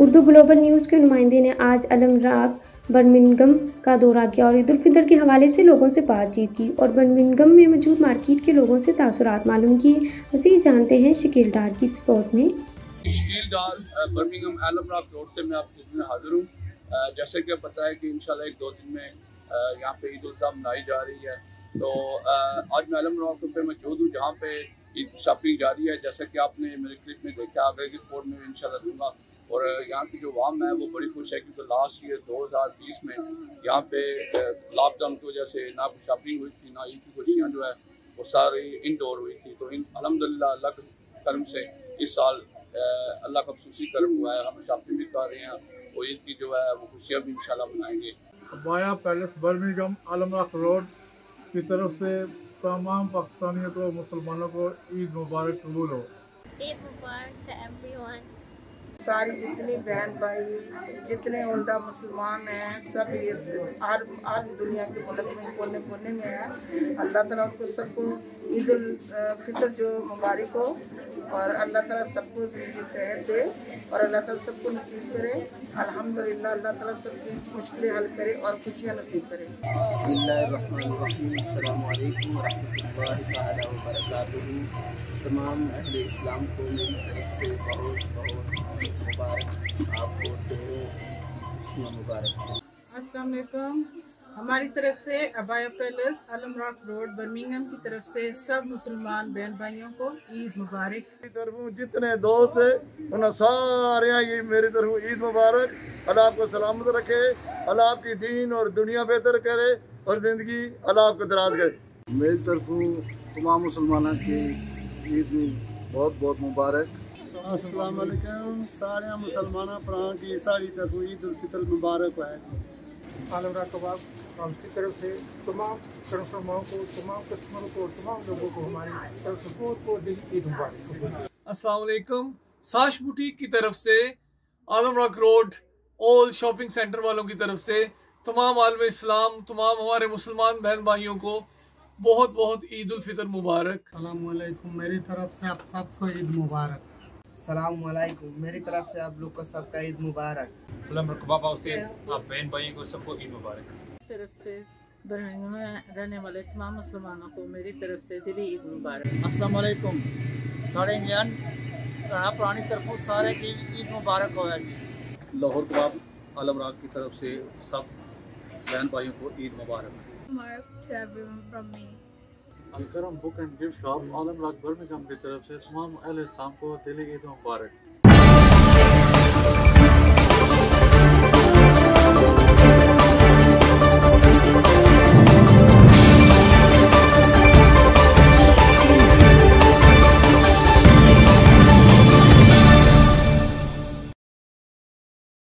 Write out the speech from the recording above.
Urdu global news के नुमाइंदे ने आज अलम राग बर्मिंघम का दौरा किया और ईद उल फितर के हवाले से लोगों से बातचीत की और बर्मिंघम में मौजूद मार्केट के लोगों से तासुरात मालूम किए। मज़ीद जानते हैं शकील डार की रिपोर्ट में। शकील डार बर्मिंघम अलम राग रोड से मैं आपके लिए हाजिर हूँ। जैसे कि पता है कि इंशाल्लाह 1-2 दिन में यहाँ पे ईद उल अज़हा मनाई जा रही है, तो आज मैं अलम राग पे मौजूद हूँ जहाँ पे ईद शॉपिंग जारी है। जैसा कि आपने मेरे क्लिप में देखा, आगे की रिपोर्ट में इंशाल्लाह दूंगा। और यहाँ की जो वाम है वो बड़ी खुश है क्योंकि लास्ट ईयर 2020 में यहाँ पे लॉकडाउन की वजह से ना शॉपिंग हुई थी, ना ईद की खुशियाँ जो है वो सारी इंडोर हुई थी। तो अल्हम्दुलिल्लाह अल्लाह के करम से इस साल अल्लाह का खुसूसी करम हुआ है, हम शॉपिंग भी कर रहे हैं और ईद की जो है वो खुशियाँ भी इंशाल्लाह मनाएंगे। अबाया पैलेस बर्मिंघम अलम राग रोड की तरफ से तमाम पाकिस्तानियों को, मुसलमानों को ईद मुबारक कबूल हो। ईद मुबारक to everyone। सारी जितनी बहन भाई जितने उल्टा मुसलमान हैं सब ये हर दुनिया के मुल्क में कोने कोने में है। अल्लाह ताला उनको सबको ईद उल फितर जो मुबारक हो और अल्लाह ताला सबको ज़िंदगी सेहत दे और अल्लाह ताला सबको नसीब करे। अल्हम्दुलिल्लाह अल्लाह ताला सबकी मुश्किलें हल करे और खुशियाँ नसीब करे। बिस्मिल्लाहिर्रहमानिर्रहीम। अस्सलामु अलैकुम वरहमतुल्लाहि ताला वबरकातुहू। तमाम अहले इस्लाम को मेरी तरफ से बहुत बहुत मुबारक, आपको ढेरों खुशियाँ मुबारक। अस्सलाम वालेकुम। हमारी तरफ से अबाया पैलेस अलम राग रोड बर्मिंघम की तरफ से सब मुसलमान बहन भाइयों को ईद मुबारक। जितने दोस्त हैं उन्हें सारे ये मेरी तरफ ईद मुबारक। अल्लाह आपको सलामत रखे, अल्लाह आपकी दीन और दुनिया बेहतर करे और ज़िंदगी अल्लाह आपको दराज करे। मेरी तरफ तमाम मुसलमानों की ईद बहुत बहुत मुबारक। अस्सलाम वालेकुम। सारे मुसलमाना प्राण की सारी तरफ ईद उल फितर मुबारक है। अलम राग कबाब की तरफ से तमाम मुसलमानों को, तमाम कस्टमरों को, तमाम लोगों को हमारी तरफ से बहुत बहुत दिली ईद मुबारक। अस्सलाम वालेकुम। साश बुटीक की तरफ से, आलम राग रोड ऑल शॉपिंग सेंटर वालों की तरफ से तमाम आलम इस्लाम, तमाम हमारे मुसलमान बहन भाइयों को बहुत बहुत ईद उल फितर मुबारक। अस्सलाम वालेकुम। मेरी तरफ से आप सबको ईद मुबारक। अस्सलाम वालेकुम। मेरी तरफ से आप लोग को सबका ईद मुबारक। अलम राग कबाब से आप बहन भाइयों को सबको ईद मुबारक। तरफ से बर्मिंघम में रहने वाले तमाम मुसलमानों को मेरी तरफ से दिली ईद मुबारक। अस्सलाम वालेकुम। साढ़े इंडियन पुरानी तरफों सारे की ईद मुबारक हो जी। लाहौर कबाब अलम राग की तरफ से सब बहन भाइयों को ईद मुबारक। To everyone from me। Alkaram book and gift shop Alum Rock Birmingham की तरफ से तमाम अहले इस्लाम को दिली ईद मुबारक।